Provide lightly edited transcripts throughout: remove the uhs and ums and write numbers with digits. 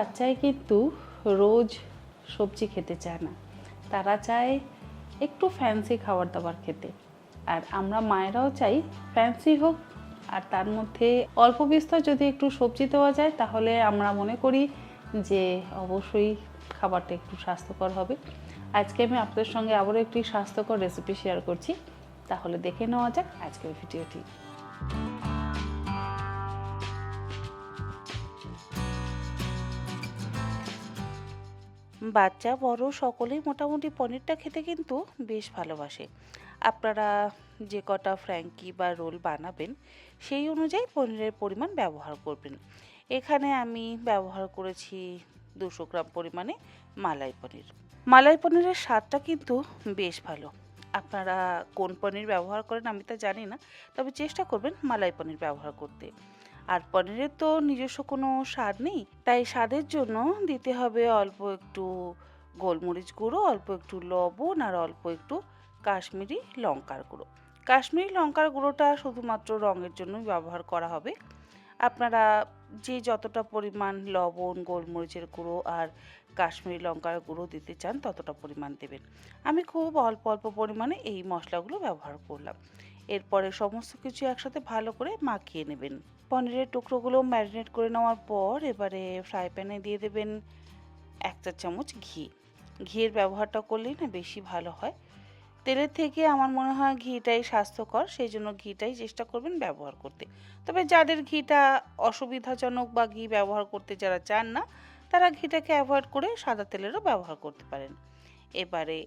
বাচ্চাই কিন্তু রোজ সবজি খেতে চায় না, তারা চায় একটু ফ্যান্সি খাবার দাবার খেতে। আর আমরা মায়েরাও চাই ফ্যান্সি হোক, আর তার মধ্যে অল্প বিস্তর যদি একটু সবজি দেওয়া যায় তাহলে আমরা মনে করি যে অবশ্যই খাবারটা একটু স্বাস্থ্যকর হবে। আজকে আমি আপনাদের সঙ্গে আবারও একটি স্বাস্থ্যকর রেসিপি শেয়ার করছি, তাহলে দেখে নেওয়া যাক আজকের ভিডিওটি। বাচ্চা বড় সকলেই মোটামুটি পনিরটা খেতে কিন্তু বেশ ভালোবাসে। আপনারা যে কটা ফ্র্যাঙ্কি বা রোল বানাবেন সেই অনুযায়ী পনিরের পরিমাণ ব্যবহার করবেন। এখানে আমি ব্যবহার করেছি 200 গ্রাম পরিমাণে মালাই পনির। মালাই পনিরের স্বাদটা কিন্তু বেশ ভালো। আপনারা কোন পনির ব্যবহার করেন আমি তা জানি না, তবে চেষ্টা করবেন মালাই পনির ব্যবহার করতে। আর পনিরের তো নিজস্ব কোনো স্বাদ নেই, তাই স্বাদের জন্য দিতে হবে অল্প একটু গোলমরিচ গুঁড়ো, অল্প একটু লবণ আর অল্প একটু কাশ্মীরি লঙ্কার গুঁড়ো। কাশ্মীরি লঙ্কার গুঁড়োটা শুধুমাত্র রঙের জন্যই ব্যবহার করা হবে। আপনারা যে যতটা পরিমাণ লবণ, গোলমরিচের গুঁড়ো আর কাশ্মীরি লঙ্কার গুঁড়ো দিতে চান ততটা পরিমাণ দেবেন। আমি খুব অল্প অল্প পরিমাণে এই মশলাগুলো ব্যবহার করলাম। এরপরে সমস্ত কিছু একসাথে ভালো করে মাখিয়ে নেবেন। পনিরের টুকরোগুলো ম্যারিনেট করে নেওয়ার পর এবারে ফ্রাই প্যানে দিয়ে দেবেন 1 চা চামচ ঘি। ঘিয়ের ব্যবহারটা করলেই না বেশি ভালো হয়। তেলের থেকে আমার মনে হয় ঘিটাই স্বাস্থ্যকর, সেই জন্য ঘিটাই চেষ্টা করবেন ব্যবহার করতে। তবে যাদের ঘিটা অসুবিধাজনক বা ঘি ব্যবহার করতে যারা চান না, তারা ঘিটাকে অ্যাভয়েড করে সাদা তেলেরও ব্যবহার করতে পারেন। এবারে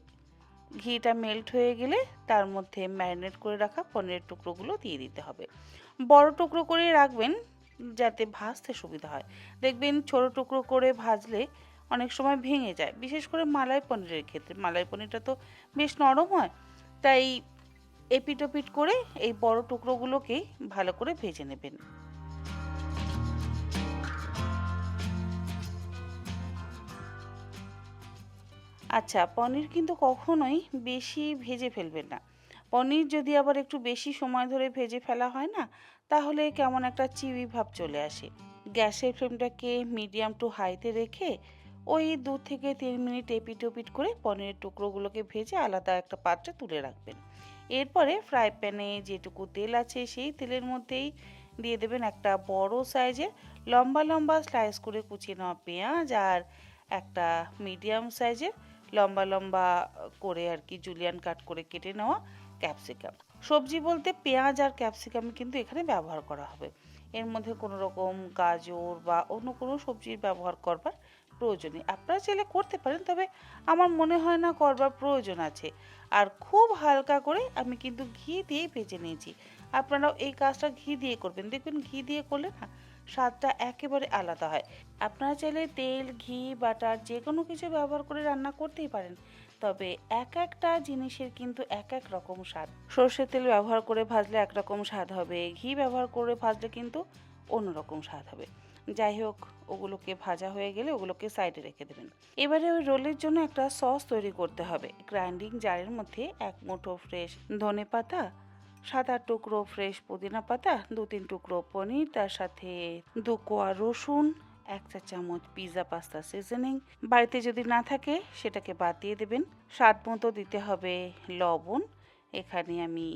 ঘিটা মেল্ট হয়ে গেলে তার মধ্যে ম্যারিনেট করে রাখা পনিরের টুকরোগুলো দিয়ে দিতে হবে। বড় টুকরো করে রাখবেন যাতে ভাজতে সুবিধা হয়। দেখবেন ছোট টুকরো করে ভাজলে অনেক সময় ভেঙে যায়, বিশেষ করে মালাই পনিরের ক্ষেত্রে। মালাই পনিরটা তো বেশ নরম হয়, তাই এপিট ওপিট করে এই বড় টুকরোগুলোকেই ভালো করে ভেজে নেবেন। আচ্ছা, পনির কিন্তু কখনোই বেশি ভেজে ফেলবেন না। পনির যদি আবার একটু বেশি সময় ধরে ভেজে ফেলা হয় না, তাহলে কেমন একটা চিউই ভাব চলে আসে। গ্যাসের ফ্লেমটাকে মিডিয়াম টু হাইতে রেখে ওই 2 থেকে 3 মিনিট এপিট ওপিট করে পনিরের টুকরোগুলোকে ভেজে আলাদা একটা পাত্রে তুলে রাখবেন। এরপরে ফ্রাই প্যানে যেটুকু তেল আছে সেই তেলের মধ্যেই দিয়ে দেবেন একটা বড় সাইজের লম্বা লম্বা স্লাইস করে কুচিয়ে নেওয়া পেঁয়াজ আর একটা মিডিয়াম সাইজের লম্বা লম্বা করে আর কি জুলিয়ান কাট করে কেটে নেওয়া ক্যাপসিকাম। সবজি বলতে পেঁয়াজ আর ক্যাপসিকাম কিন্তু এখানে ব্যবহার করা হবে। এর মধ্যে কোনো রকম গাজর বা অন্য কোনো সবজির ব্যবহার করবার প্রয়োজন নেই। আপনারা চাইলে করতে পারেন, তবে আমার মনে হয় না করবার প্রয়োজন আছে। আর খুব হালকা করে আমি কিন্তু ঘি দিয়েই ভেজে নিয়েছি। আপনারাও এই কাজটা ঘি দিয়ে করবেন, দেখবেন ঘি দিয়ে করলে না স্বাদটা একেবারে আলাদা হয়। আপনারা চাইলে তেল, ঘি, বাটার যে কোনো কিছু ব্যবহার করে রান্না করতেই পারেন, তবে এক একটা জিনিসের কিন্তু এক এক রকম স্বাদ। সর্ষের তেল ব্যবহার করে ভাজলে একরকম স্বাদ হবে, ঘি ব্যবহার করে ভাজলে কিন্তু অন্যরকম স্বাদ হবে। যাই হোক, ওগুলোকে ভাজা হয়ে গেলে ওগুলোকে সাইডে রেখে দেবেন। এবারে ওই রোলের জন্য একটা সস তৈরি করতে হবে। গ্রাইন্ডিং জারের মধ্যে 1 মুঠো ফ্রেশ ধনে পাতা, 7-8 টুকরো ফ্রেশ পুদিনা পাতা, 2-3 টুকরো পনির, তার সাথে 2 কোয়া রসুন, 1 চা চামচ পিৎজা পাস্তা সিজনিং। বাড়িতে যদি না থাকে সেটাকে বাদ দিয়ে দেবেন। স্বাদ মতো দিতে হবে লবণ। এখানে আমি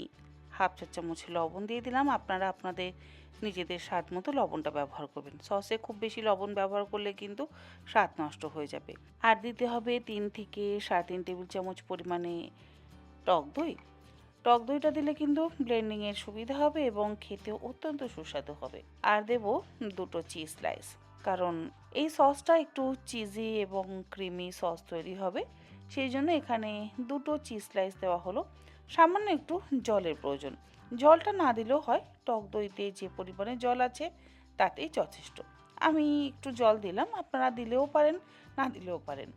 1/2 চা চামচ লবণ দিয়ে দিলাম। আপনারা আপনাদের নিজেদের স্বাদ মতো লবণটা ব্যবহার করবেন। সসে খুব বেশি লবণ ব্যবহার করলে কিন্তু স্বাদ নষ্ট হয়ে যাবে। আর দিতে হবে 3 থেকে 3.5 টেবিল চামচ পরিমাণে টক দই। টক দইটা দিলে কিন্তু ব্লেন্ডিংয়ের সুবিধা হবে এবং খেতেও অত্যন্ত সুস্বাদু হবে। আর দেব 2 চিজ স্লাইস, কারণ এই সসটা একটু চিজি এবং ক্রিমি সস তৈরি হবে, সেই জন্য এখানে 2 চিজ স্লাইস দেওয়া হলো। সামান্য একটু জলের প্রয়োজন, জলটা না দিলেও হয়, টক দইতে যে পরিমাণে জল আছে তাতেই যথেষ্ট। আমি একটু জল দিলাম, আপনারা দিলেও পারেন, না দিলেও পারেন।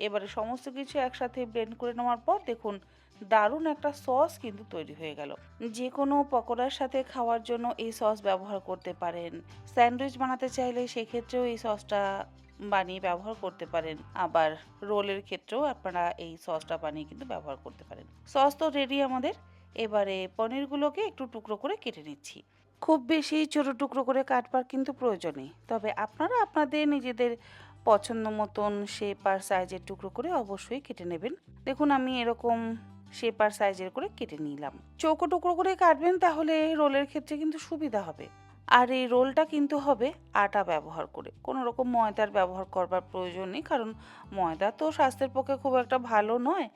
এবারে সমস্ত কিছু একসাথে ব্লেন্ড করে নেওয়ার পর দেখুন দারুণ একটা সস কিন্তু তৈরি হয়ে গেল। যে কোনো পকোড়ার সাথে খাওয়ার জন্য এই সস ব্যবহার করতে পারেন। স্যান্ডউইচ বানাতে চাইলে সেক্ষেত্রেও এই সসটা বানিয়ে ব্যবহার করতে পারেন। আবার রোলের ক্ষেত্রেও আপনারা এই সসটা বানিয়ে কিন্তু ব্যবহার করতে পারেন। সস তো রেডি আমাদের। এবারে পনিরগুলোকে একটু টুকরো করে কেটে নিচ্ছি। খুব বেশি ছোট টুকরো করে কাটবার কিন্তু প্রয়োজন নেই, তবে আপনারা আপনাদের নিজেদের পছন্দ মতন শেপ আর সাইজের টুকরো করে অবশ্যই কেটে নেবেন। দেখুন আমি এরকম শেপ আর সাইজের করে কেটে নিলাম। চৌকো টুকরো করে কাটবেন, তাহলে রোলের ক্ষেত্রে কিন্তু সুবিধা হবে। আর এই রোলটা কিন্তু হবে আটা ব্যবহার করে, কোনো রকম ময়দার ব্যবহার করবার প্রয়োজন নেই, কারণ ময়দা তো স্বাস্থ্যের পক্ষে খুব একটা ভালো নয়।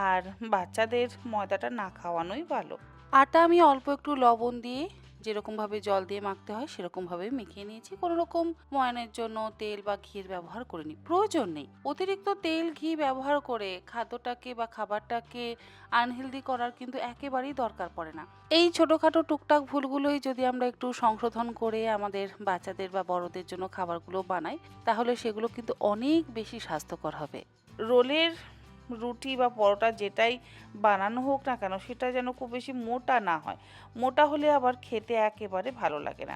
আর বাচ্চাদের ময়দাটা না খাওয়ানোই ভালো। আটা আমি অল্প একটু লবণ দিয়ে যেরকমভাবে জল দিয়ে মাখতে হয় সেরকমভাবে মেখে নিয়েছি। কোনো রকম ময়ানের জন্য তেল বা ঘির ব্যবহার করিনি, প্রয়োজন নেই। অতিরিক্ত তেল ঘি ব্যবহার করে খাদ্যটাকে বা খাবারটাকে আনহেলদি করার কিন্তু একেবারেই দরকার পড়ে না। এই ছোটোখাটো টুকটাক ভুলগুলোই যদি আমরা একটু সংশোধন করে আমাদের বাচ্চাদের বা বড়দের জন্য খাবারগুলো বানাই, তাহলে সেগুলো কিন্তু অনেক বেশি স্বাস্থ্যকর হবে। রোলের রুটি বা পরোটা যেটাই বানানো হোক না কেন, সেটা যেন খুব বেশি মোটা না হয়। মোটা হলে আবার খেতে একেবারে ভালো লাগে না।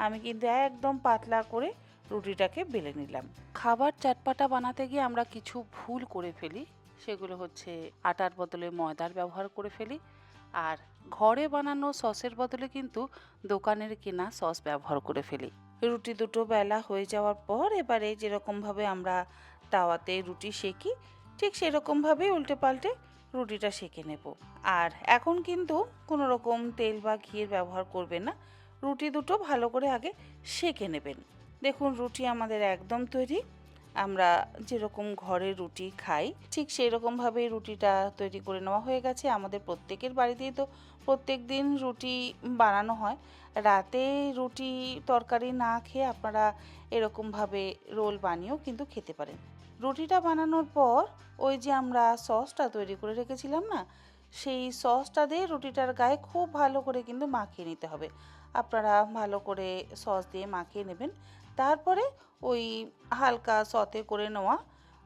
আমি কিন্তু একদম পাতলা করে রুটিটাকে বেলে নিলাম। খাবার চাটপাটা বানাতে গিয়ে আমরা কিছু ভুল করে ফেলি, সেগুলো হচ্ছে আটার বদলে ময়দার ব্যবহার করে ফেলি, আর ঘরে বানানো সসের বদলে কিন্তু দোকানের কেনা সস ব্যবহার করে ফেলি। রুটি দুটো বেলা হয়ে যাওয়ার পর এবারে যেরকমভাবে আমরা তাওয়াতে রুটি সেঁকি, ঠিক সেরকমভাবেই উল্টে পাল্টে রুটিটা সেঁকে নেব। আর এখন কিন্তু কোনো রকম তেল বা ঘিয়ের ব্যবহার করবেন না, রুটি দুটো ভালো করে আগে সেঁকে নেবেন। দেখুন রুটি আমাদের একদম তৈরি। আমরা যেরকম ঘরে রুটি খাই ঠিক সেই রকমভাবেই রুটিটা তৈরি করে নেওয়া হয়ে গেছে। আমাদের প্রত্যেকের বাড়িতেই তো প্রত্যেক দিন রুটি বানানো হয়। রাতে রুটি তরকারি না খেয়ে আপনারা এরকমভাবে রোল বানিয়েও কিন্তু খেতে পারেন। রুটিটা বানানোর পর ওই যে আমরা সসটা তৈরি করে রেখেছিলাম না, সেই সসটা দিয়ে রুটিটার গায়ে খুব ভালো করে কিন্তু মাখিয়ে নিতে হবে। আপনারা ভালো করে সস দিয়ে মাখিয়ে নেবেন। তারপরে ওই হালকা সতে করে নেওয়া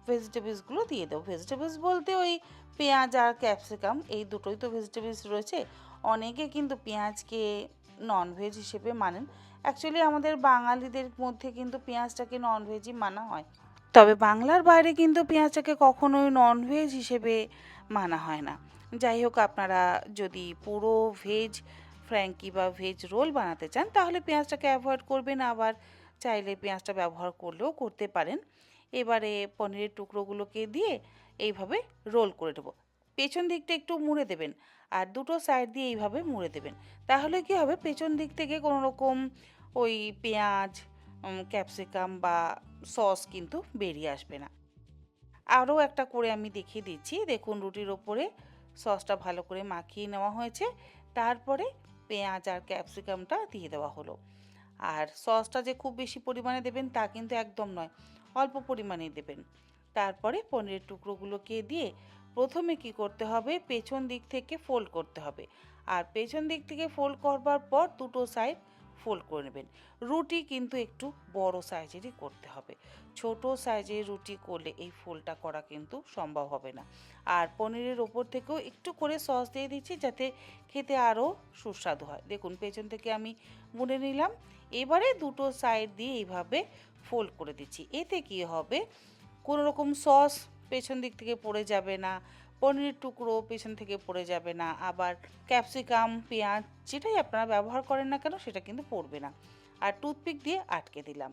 ভেজিটেবলসগুলো দিয়ে দেবো। ভেজিটেবলস বলতে ওই পেঁয়াজ আর ক্যাপসিকাম, এই দুটোই তো ভেজিটেবলস রয়েছে। অনেকে কিন্তু পেঁয়াজকে ননভেজ হিসেবে মানেন। অ্যাকচুয়ালি আমাদের বাঙালিদের মধ্যে কিন্তু পেঁয়াজটাকে ননভেজই মানা হয়। তবে বাংলার বাইরে কিন্তু পেঁয়াজটাকে কখনোই ননভেজ হিসেবে মানা হয় না। যাই হোক, আপনারা যদি পুরো ভেজ ফ্র্যাঙ্কি বা ভেজ রোল বানাতে চান, তাহলে পেঁয়াজটাকে অ্যাভয়েড করবেন। আবার চাইলে পেঁয়াজটা ব্যবহার করলেও করতে পারেন। এবারে পনিরের টুকরোগুলোকে দিয়ে এইভাবে রোল করে দেবো। পেছন দিকটা একটু মুড়ে দেবেন, আর দুটো সাইড দিয়ে এইভাবে মুড়ে দেবেন। তাহলে কি হবে, পেছন দিক থেকে কোনো রকম ওই পেঁয়াজ, ক্যাপসিকাম বা সস কিন্তু বেরিয়ে আসবে না। আরও একটা করে আমি দেখিয়ে দিচ্ছি। দেখুন রুটির ওপরে সসটা ভালো করে মাখিয়ে নেওয়া হয়েছে, তারপরে পেঁয়াজ আর ক্যাপসিকামটা দিয়ে দেওয়া হলো। আর সসটা যে খুব বেশি পরিমাণে দেবেন তা কিন্তু একদম নয়, অল্প পরিমাণেই দেবেন। তারপরে পনিরের টুকরোগুলোকে দিয়ে প্রথমে কি করতে হবে, পেছন দিক থেকে ফোল্ড করতে হবে। আর পেছন দিক থেকে ফোল্ড করবার পর দুটো সাইড ফোল্ড করে নেবেন। রুটি কিন্তু একটু বড় সাইজেরই করতে হবে। ছোট সাইজের রুটি করলে এই ফোল্ডটা করা কিন্তু সম্ভব হবে না। আর পনিরের ওপর থেকেও একটু করে সস দিয়ে দিচ্ছি, যাতে খেতে আরও সুস্বাদু হয়। দেখুন পেছন থেকে আমি মুড়ে নিলাম। এবারে দুটো সাইড দিয়ে এইভাবে ফোল্ড করে দিচ্ছি। এতে কি হবে, কোনো রকম সস পেছন দিক থেকে পড়ে যাবে না, পনিরের টুকরো পেছন থেকে পড়ে যাবে না, আবার ক্যাপসিকাম, পেঁয়াজ যেটাই আপনারা ব্যবহার করেন না কেন সেটা কিন্তু পড়বে না। আর টুথপিক দিয়ে আটকে দিলাম।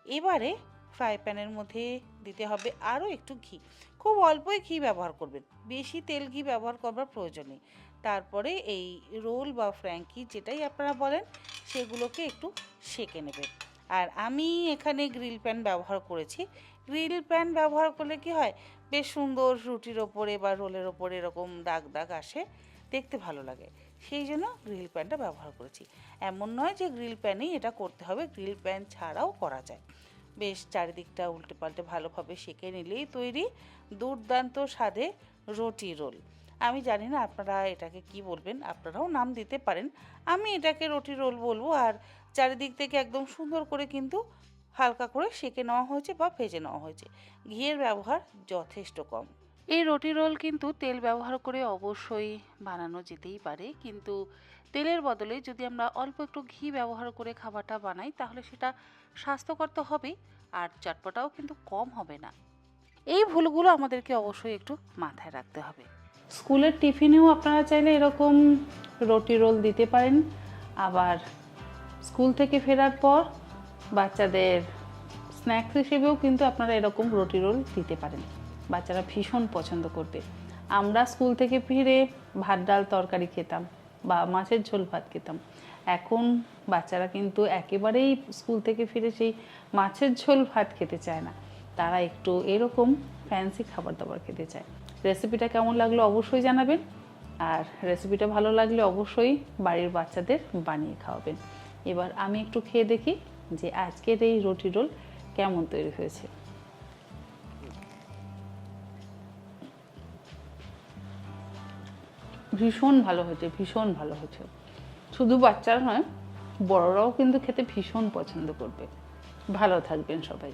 এবারে ফ্রাই প্যানের মধ্যে দিতে হবে আরও একটু ঘি। খুব অল্পই ঘি ব্যবহার করবেন, বেশি তেল ঘি ব্যবহার করবার প্রয়োজন নেই। তারপরে এই রোল বা ফ্র্যাঙ্কি যেটাই আপনারা বলেন সেগুলোকে একটু সেঁকে নেবেন। আর আমি এখানে গ্রিল প্যান ব্যবহার করেছি। গ্রিল প্যান ব্যবহার করলে কি হয়, বেশ সুন্দর রুটির ওপরে বা রোলের ওপরে এরকম দাগ দাগ আসে, দেখতে ভালো লাগে। সেই জন্য গ্রিল প্যানটা ব্যবহার করেছি। এমন নয় যে গ্রিল প্যানেই এটা করতে হবে, গ্রিল প্যান ছাড়াও করা যায়। বেশ চারিদিকটা উল্টে পাল্টে ভালোভাবে সেঁকে নিলেই তৈরি দুর্দান্ত স্বাদে রুটি রোল। আমি জানি না আপনারা এটাকে কি বলবেন, আপনারাও নাম দিতে পারেন। আমি এটাকে রুটি রোল বলবো। আর চারিদিক থেকে একদম সুন্দর করে কিন্তু হালকা করে সেঁকে নেওয়া হয়েছে বা ভেজে নেওয়া হয়েছে। ঘিয়ের ব্যবহার যথেষ্ট কম। এই রুটি রোল কিন্তু তেল ব্যবহার করে অবশ্যই বানানো যেতেই পারে, কিন্তু তেলের বদলে যদি আমরা অল্প একটু ঘি ব্যবহার করে খাবারটা বানাই, তাহলে সেটা স্বাস্থ্যকর তো হবেই, আর চটপটাও কিন্তু কম হবে না। এই ভুলগুলো আমাদেরকে অবশ্যই একটু মাথায় রাখতে হবে। স্কুলের টিফিনেও আপনারা চাইলে এরকম রুটি রোল দিতে পারেন। আবার স্কুল থেকে ফেরার পর বাচ্চাদের স্ন্যাক্স হিসেবেও কিন্তু আপনারা এরকম রুটি রোল দিতে পারেন, বাচ্চারা ভীষণ পছন্দ করবে। আমরা স্কুল থেকে ফিরে ভাত ডাল তরকারি খেতাম বা মাছের ঝোল ভাত খেতাম, এখন বাচ্চারা কিন্তু একেবারেই স্কুল থেকে ফিরে সেই মাছের ঝোল ভাত খেতে চায় না, তারা একটু এরকম ফ্যান্সি খাবার দাবার খেতে চায়। রেসিপিটা কেমন লাগলো অবশ্যই জানাবেন, আর রেসিপিটা ভালো লাগলে অবশ্যই বাড়ির বাচ্চাদের বানিয়ে খাওয়াবেন। এবার আমি একটু খেয়ে দেখি যে আজকের এই রুটি রোল কেমন তৈরি হয়েছে। ভীষণ ভালো হয়েছে, ভীষণ ভালো হয়েছে। শুধু বাচ্চারা নয়, বড়রাও কিন্তু খেতে ভীষণ পছন্দ করবে। ভালো থাকবেন সবাই।